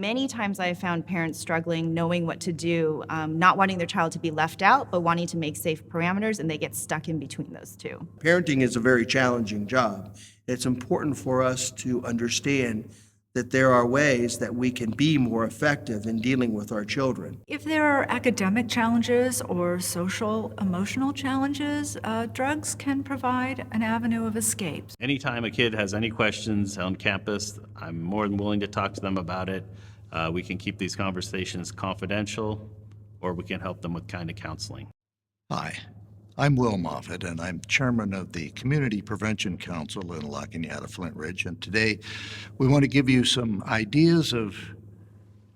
Many times I have found parents struggling, knowing what to do, not wanting their child to be left out, but wanting to make safe parameters, and they get stuck in between those two. Parenting is a very challenging job. It's important for us to understand that there are ways that we can be more effective in dealing with our children. If there are academic challenges or social, emotional challenges, drugs can provide an avenue of escape. Anytime a kid has any questions on campus, I'm more than willing to talk to them about it. We can keep these conversations confidential, or we can help them with kind of counseling. Hi, I'm Will Moffitt, and I'm chairman of the Community Prevention Council in La Cañada, Flint Ridge. And today we want to give you some ideas of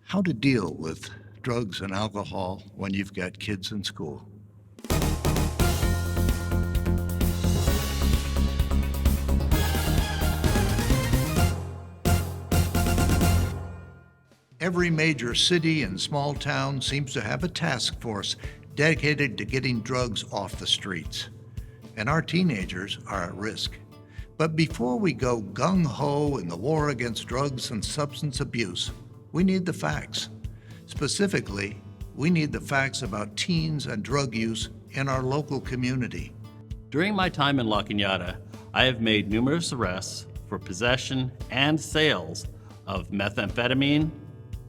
how to deal with drugs and alcohol when you've got kids in school. Every major city and small town seems to have a task force dedicated to getting drugs off the streets. And our teenagers are at risk. But before we go gung-ho in the war against drugs and substance abuse, we need the facts. Specifically, we need the facts about teens and drug use in our local community. During my time in La Cañada, I have made numerous arrests for possession and sales of methamphetamine,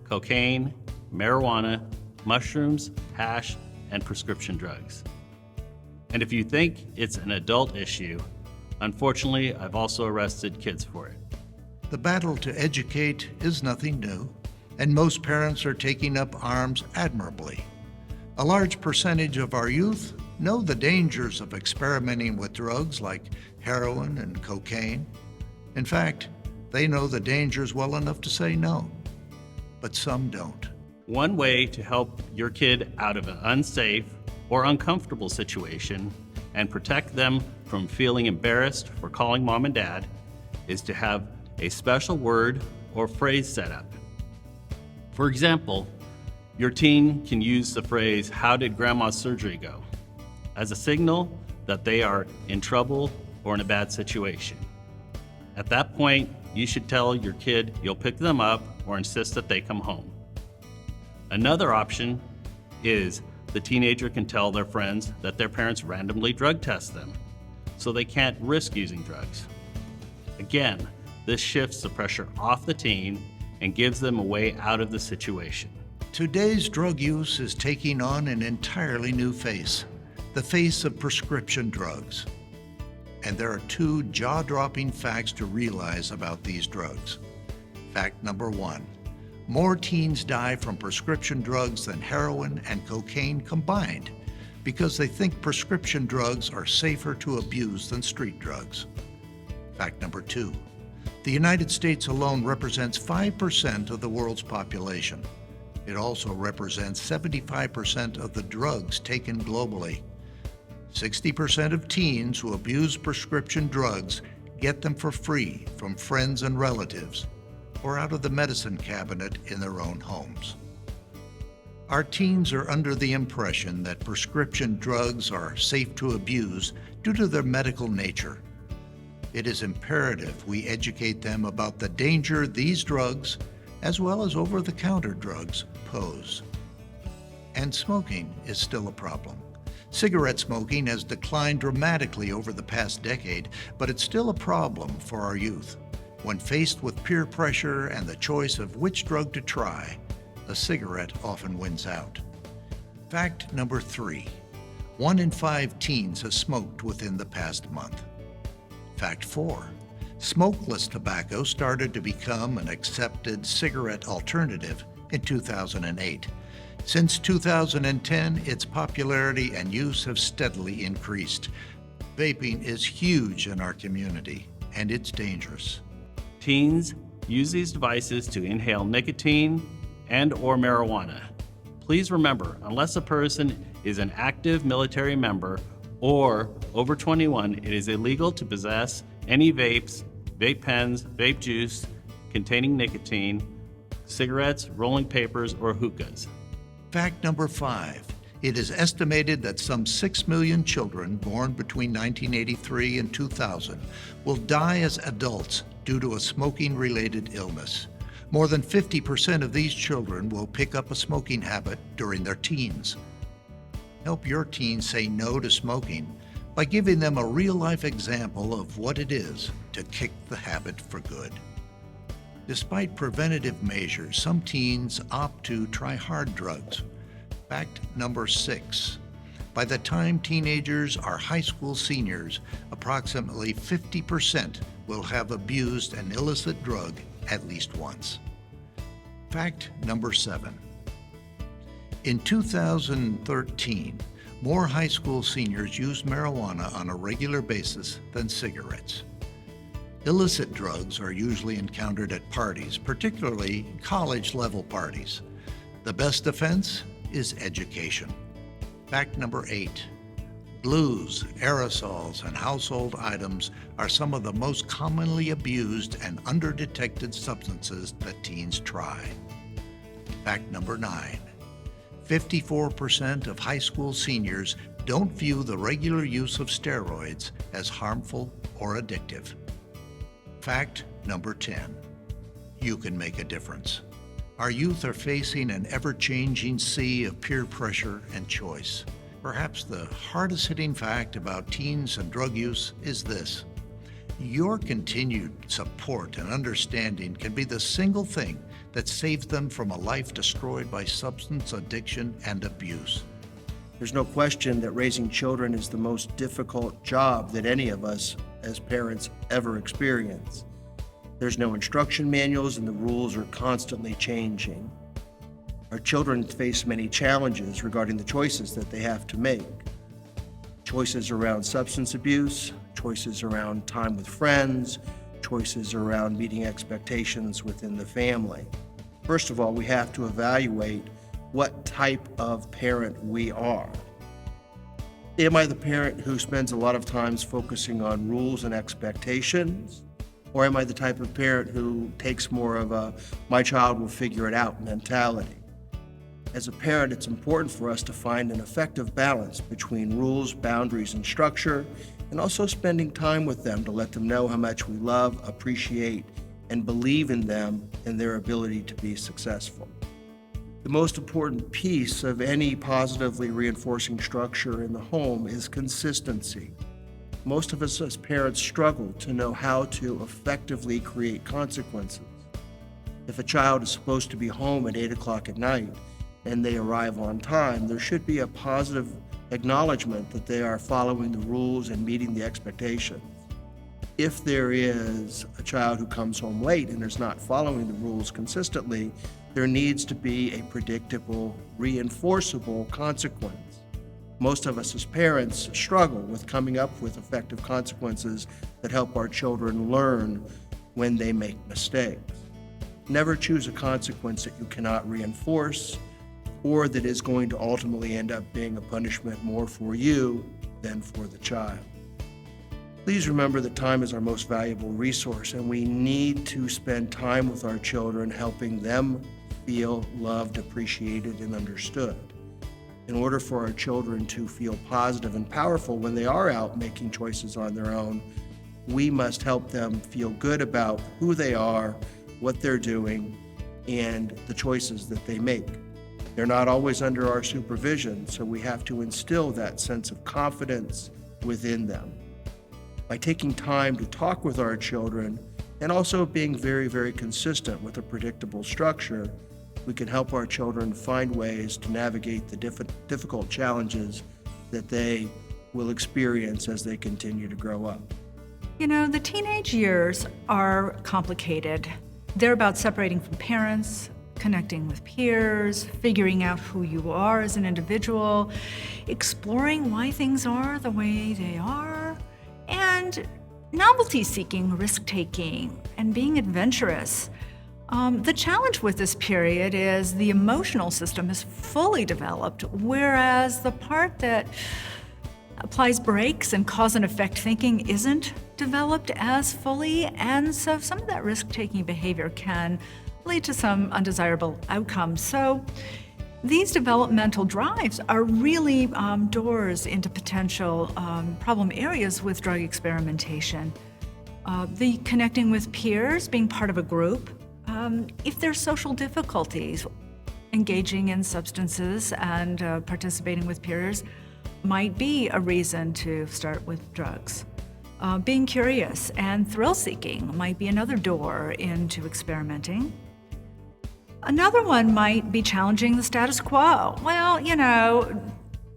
cocaine, marijuana, mushrooms, hash, and prescription drugs. And if you think it's an adult issue, unfortunately, I've also arrested kids for it. The battle to educate is nothing new, and most parents are taking up arms admirably. A large percentage of our youth know the dangers of experimenting with drugs like heroin and cocaine. In fact, they know the dangers well enough to say no, but some don't. One way to help your kid out of an unsafe or uncomfortable situation and protect them from feeling embarrassed for calling mom and dad is to have a special word or phrase set up. For example, your teen can use the phrase, "How did grandma's surgery go?" as a signal that they are in trouble or in a bad situation. At that point, you should tell your kid you'll pick them up or insist that they come home. Another option is the teenager can tell their friends that their parents randomly drug test them, so they can't risk using drugs. Again, this shifts the pressure off the teen and gives them a way out of the situation. Today's drug use is taking on an entirely new face, the face of prescription drugs. And there are two jaw-dropping facts to realize about these drugs. Fact number one, more teens die from prescription drugs than heroin and cocaine combined because they think prescription drugs are safer to abuse than street drugs. Fact number two, the United States alone represents 5% of the world's population. It also represents 75% of the drugs taken globally. 60% of teens who abuse prescription drugs get them for free from friends and relatives or out of the medicine cabinet in their own homes. Our teens are under the impression that prescription drugs are safe to abuse due to their medical nature. It is imperative we educate them about the danger these drugs, as well as over-the-counter drugs, pose. And smoking is still a problem. Cigarette smoking has declined dramatically over the past decade, but it's still a problem for our youth. When faced with peer pressure and the choice of which drug to try, a cigarette often wins out. Fact number three, 1 in 5 teens has smoked within the past month. Fact four, smokeless tobacco started to become an accepted cigarette alternative in 2008. Since 2010, its popularity and use have steadily increased. Vaping is huge in our community, and it's dangerous. Teens use these devices to inhale nicotine and/or marijuana. Please remember, unless a person is an active military member or over 21, it is illegal to possess any vapes, vape pens, vape juice containing nicotine, cigarettes, rolling papers, or hookahs. Fact number 5. It is estimated that some 6 million children born between 1983 and 2000 will die as adults due to a smoking-related illness. More than 50% of these children will pick up a smoking habit during their teens. Help your teen say no to smoking by giving them a real-life example of what it is to kick the habit for good. Despite preventative measures, some teens opt to try hard drugs. Fact number 6. By the time teenagers are high school seniors, approximately 50% will have abused an illicit drug at least once. Fact number 7. In 2013, more high school seniors used marijuana on a regular basis than cigarettes. Illicit drugs are usually encountered at parties, particularly college-level parties. The best defense is education. Fact number 8. Blues, aerosols, and household items are some of the most commonly abused and underdetected substances that teens try. Fact number 9. 54% of high school seniors don't view the regular use of steroids as harmful or addictive. Fact number 10. You can make a difference. Our youth are facing an ever-changing sea of peer pressure and choice. Perhaps the hardest-hitting fact about teens and drug use is this: your continued support and understanding can be the single thing that saves them from a life destroyed by substance addiction and abuse. There's no question that raising children is the most difficult job that any of us as parents ever experience. There's no instruction manuals and the rules are constantly changing. Our children face many challenges regarding the choices that they have to make. Choices around substance abuse, choices around time with friends, choices around meeting expectations within the family. First of all, we have to evaluate what type of parent we are. Am I the parent who spends a lot of times focusing on rules and expectations? Or am I the type of parent who takes more of a my child will figure it out mentality? As a parent, it's important for us to find an effective balance between rules, boundaries, and structure, and also spending time with them to let them know how much we love, appreciate, and believe in them and their ability to be successful. The most important piece of any positively reinforcing structure in the home is consistency. Most of us as parents struggle to know how to effectively create consequences. If a child is supposed to be home at 8 o'clock at night and they arrive on time, there should be a positive acknowledgement that they are following the rules and meeting the expectations. If there is a child who comes home late and is not following the rules consistently, there needs to be a predictable, reinforceable consequence. Most of us as parents struggle with coming up with effective consequences that help our children learn when they make mistakes. Never choose a consequence that you cannot reinforce or that is going to ultimately end up being a punishment more for you than for the child. Please remember that time is our most valuable resource, and we need to spend time with our children, helping them feel loved, appreciated, and understood. In order for our children to feel positive and powerful when they are out making choices on their own, we must help them feel good about who they are, what they're doing, and the choices that they make. They're not always under our supervision, so we have to instill that sense of confidence within them. By taking time to talk with our children and also being very, very consistent with a predictable structure, we can help our children find ways to navigate the difficult challenges that they will experience as they continue to grow up. You know, the teenage years are complicated. They're about separating from parents, connecting with peers, figuring out who you are as an individual, exploring why things are the way they are, and novelty-seeking, risk-taking, and being adventurous. The challenge with this period is the emotional system is fully developed, whereas the part that applies brakes and cause and effect thinking isn't developed as fully, and so some of that risk-taking behavior can lead to some undesirable outcomes. So these developmental drives are really doors into potential problem areas with drug experimentation. The connecting with peers, being part of a group, If there's social difficulties, engaging in substances and participating with peers might be a reason to start with drugs. Being curious and thrill-seeking might be another door into experimenting. Another one might be challenging the status quo. Well,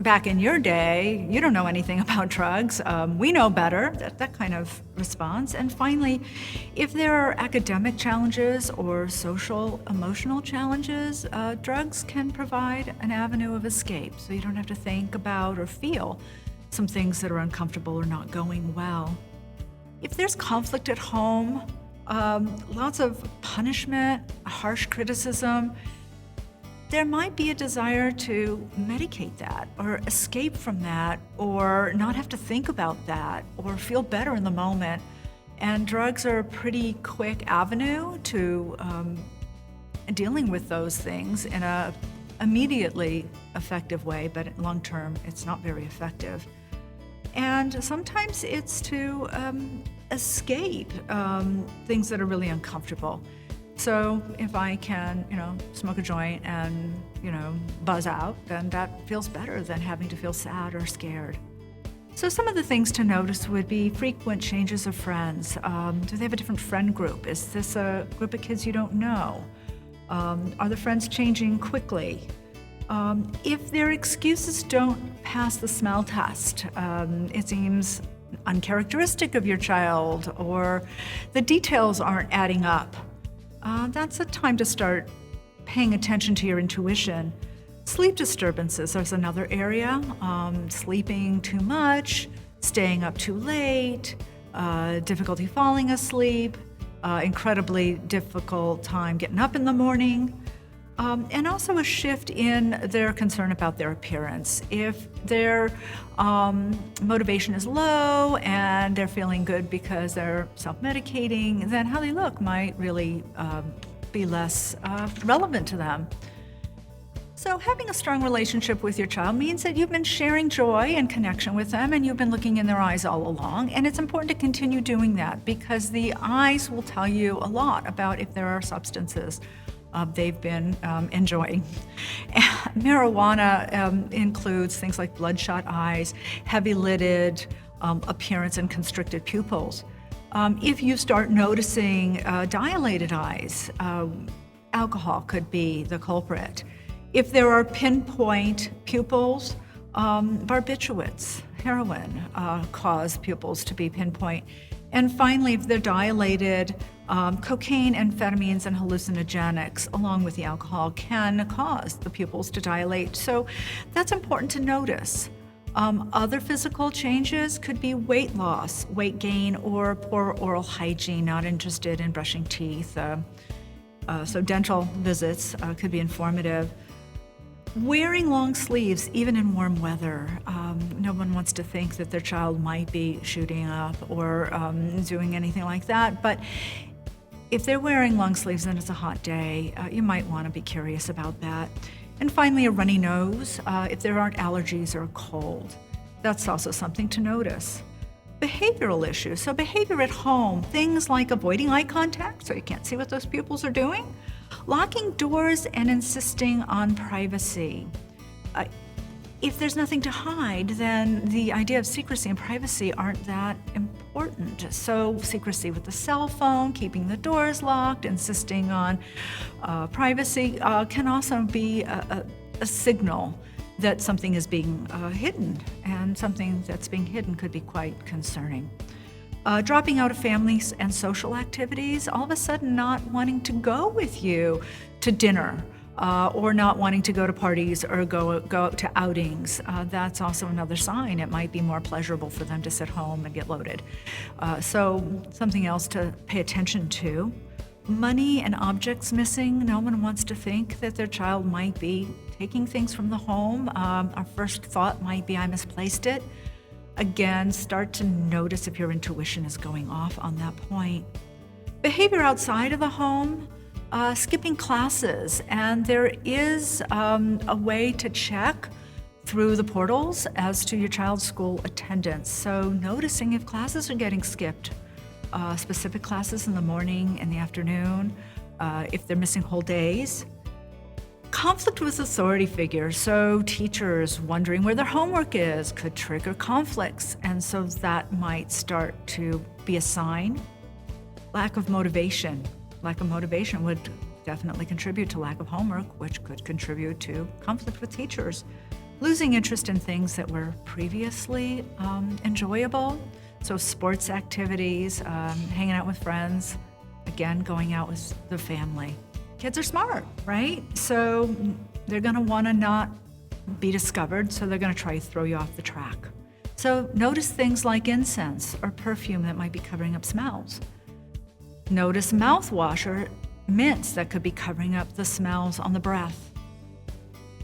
back in your day, you don't know anything about drugs. We know better, that kind of response. And finally, if there are academic challenges or social, emotional challenges, drugs can provide an avenue of escape, so you don't have to think about or feel some things that are uncomfortable or not going well. If there's conflict at home, lots of punishment, harsh criticism, there might be a desire to medicate that or escape from that or not have to think about that or feel better in the moment. And drugs are a pretty quick avenue to dealing with those things in a immediately effective way, but long term, it's not very effective. And sometimes it's to escape things that are really uncomfortable. So if I can, smoke a joint and, buzz out, then that feels better than having to feel sad or scared. So some of the things to notice would be frequent changes of friends. Do they have a different friend group? Is this a group of kids you don't know? Are the friends changing quickly? If their excuses don't pass the smell test, it seems uncharacteristic of your child, or the details aren't adding up, that's a time to start paying attention to your intuition. Sleep disturbances is another area. Sleeping too much, staying up too late, difficulty falling asleep, incredibly difficult time getting up in the morning. And also a shift in their concern about their appearance. If their motivation is low and they're feeling good because they're self-medicating, then how they look might really be less relevant to them. So having a strong relationship with your child means that you've been sharing joy and connection with them, and you've been looking in their eyes all along. And it's important to continue doing that because the eyes will tell you a lot about if there are substances they've been enjoying. Marijuana includes things like bloodshot eyes, heavy-lidded appearance, and constricted pupils. If you start noticing dilated eyes, alcohol could be the culprit. If there are pinpoint pupils, barbiturates, heroin, cause pupils to be pinpoint. And finally, if they're dilated, cocaine, amphetamines, and hallucinogenics, along with the alcohol, can cause the pupils to dilate. So that's important to notice. Other physical changes could be weight loss, weight gain, or poor oral hygiene, not interested in brushing teeth. So dental visits could be informative. Wearing long sleeves, even in warm weather. No one wants to think that their child might be shooting up or doing anything like that. But if they're wearing long sleeves and it's a hot day, you might want to be curious about that. And finally, a runny nose, if there aren't allergies or a cold. That's also something to notice. Behavioral issues. So behavior at home, things like avoiding eye contact so you can't see what those pupils are doing. Locking doors and insisting on privacy. If there's nothing to hide, then the idea of secrecy and privacy aren't that important. So secrecy with the cell phone, keeping the doors locked, insisting on privacy can also be a signal that something is being hidden, and something that's being hidden could be quite concerning. Dropping out of families and social activities, all of a sudden not wanting to go with you to dinner, or not wanting to go to parties or go to outings. That's also another sign. It might be more pleasurable for them to sit home and get loaded. So something else to pay attention to. Money and objects missing. No one wants to think that their child might be taking things from the home. Our first thought might be, I misplaced it. Again, start to notice if your intuition is going off on that point. Behavior outside of the home, skipping classes, and there is a way to check through the portals as to your child's school attendance. So noticing if classes are getting skipped, specific classes in the morning and the afternoon, if they're missing whole days. Conflict with authority figures, so teachers wondering where their homework is, could trigger conflicts, and so that might start to be a sign. Lack of motivation. Lack of motivation would definitely contribute to lack of homework, which could contribute to conflict with teachers. Losing interest in things that were previously enjoyable, so sports activities, hanging out with friends, again, going out with the family. Kids are smart, right? So they're gonna wanna not be discovered, so they're gonna try to throw you off the track. So notice things like incense or perfume that might be covering up smells. Notice mouthwash or mints that could be covering up the smells on the breath.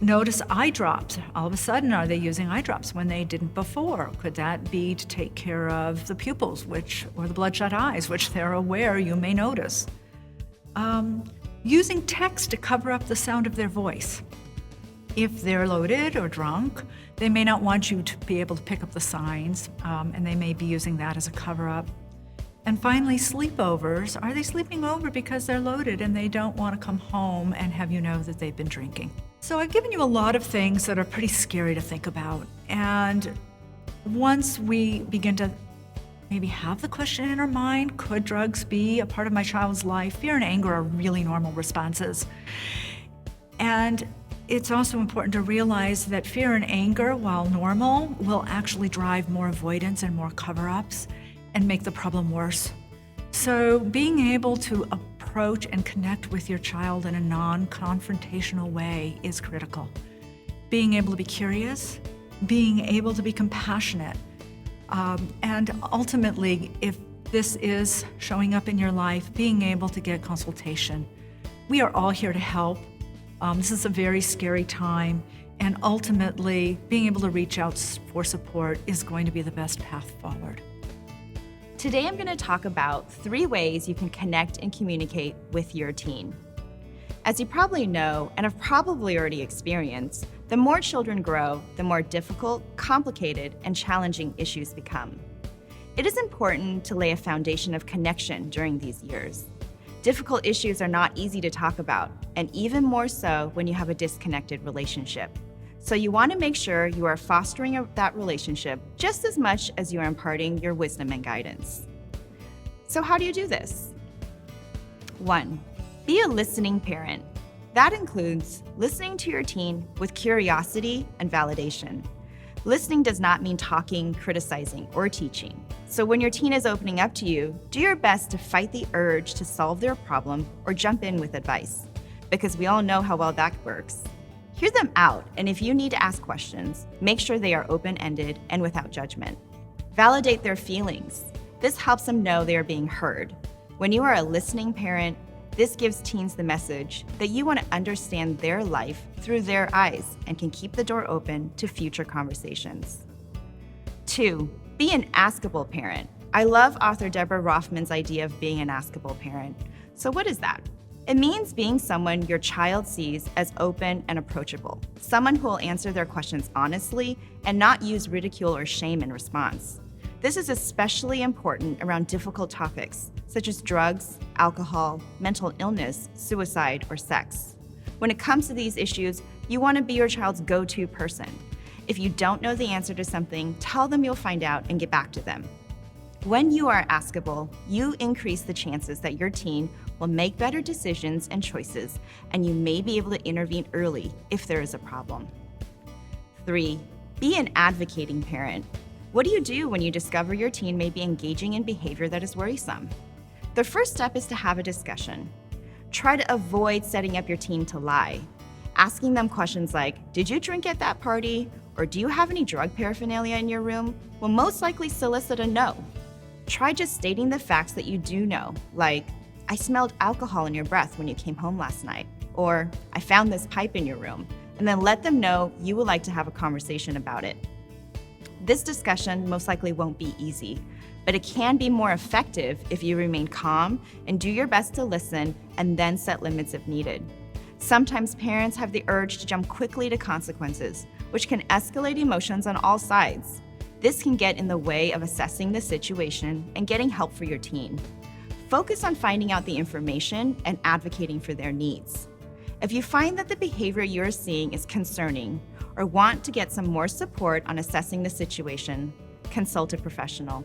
Notice eye drops. All of a sudden, are they using eye drops when they didn't before? Could that be to take care of the pupils, or the bloodshot eyes, which they're aware you may notice? Using text to cover up the sound of their voice. If they're loaded or drunk, they may not want you to be able to pick up the signs, and they may be using that as a cover-up. And finally, sleepovers. Are they sleeping over because they're loaded and they don't want to come home and have you know that they've been drinking? So I've given you a lot of things that are pretty scary to think about. And once we begin to maybe have the question in our mind, could drugs be a part of my child's life? Fear and anger are really normal responses. And it's also important to realize that fear and anger, while normal, will actually drive more avoidance and more cover-ups and make the problem worse. So being able to approach and connect with your child in a non-confrontational way is critical. Being able to be curious, being able to be compassionate, and ultimately, if this is showing up in your life, being able to get consultation. We are all here to help. This is a very scary time, and ultimately, being able to reach out for support is going to be the best path forward. Today I'm going to talk about 3 ways you can connect and communicate with your teen. As you probably know, and have probably already experienced, the more children grow, the more difficult, complicated, and challenging issues become. It is important to lay a foundation of connection during these years. Difficult issues are not easy to talk about, and even more so when you have a disconnected relationship. So you want to make sure you are fostering that relationship just as much as you are imparting your wisdom and guidance. So how do you do this? 1. Be a listening parent. That includes listening to your teen with curiosity and validation. Listening does not mean talking, criticizing, or teaching. So when your teen is opening up to you, do your best to fight the urge to solve their problem or jump in with advice, because we all know how well that works. Hear them out, and if you need to ask questions, make sure they are open-ended and without judgment. Validate their feelings. This helps them know they are being heard. When you are a listening parent, this gives teens the message that you want to understand their life through their eyes and can keep the door open to future conversations. 2. Be an askable parent. I love author Deborah Rothman's idea of being an askable parent. So what is that? It means being someone your child sees as open and approachable, someone who will answer their questions honestly and not use ridicule or shame in response. This is especially important around difficult topics such as drugs, alcohol, mental illness, suicide, or sex. When it comes to these issues, you want to be your child's go-to person. If you don't know the answer to something, tell them you'll find out and get back to them. When you are askable, you increase the chances that your teen will make better decisions and choices, and you may be able to intervene early if there is a problem. 3. Be an advocating parent. What do you do when you discover your teen may be engaging in behavior that is worrisome? The first step is to have a discussion. Try to avoid setting up your teen to lie. Asking them questions like, "Did you drink at that party?" or "Do you have any drug paraphernalia in your room?" will most likely solicit a no. Try just stating the facts that you do know, like, "I smelled alcohol in your breath when you came home last night," or "I found this pipe in your room," and then let them know you would like to have a conversation about it. This discussion most likely won't be easy, but it can be more effective if you remain calm and do your best to listen and then set limits if needed. Sometimes parents have the urge to jump quickly to consequences, which can escalate emotions on all sides. This can get in the way of assessing the situation and getting help for your teen. focus on finding out the information and advocating for their needs. If you find that the behavior you're seeing is concerning or want to get some more support on assessing the situation, consult a professional.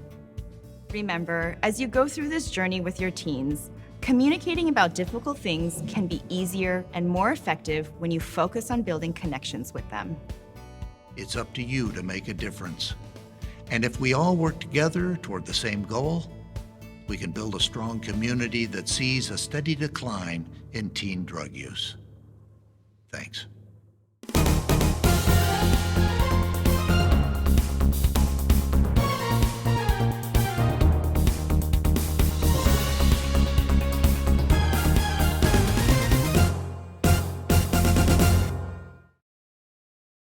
Remember, as you go through this journey with your teens, communicating about difficult things can be easier and more effective when you focus on building connections with them. It's up to you to make a difference. And if we all work together toward the same goal, we can build a strong community that sees a steady decline in teen drug use. Thanks.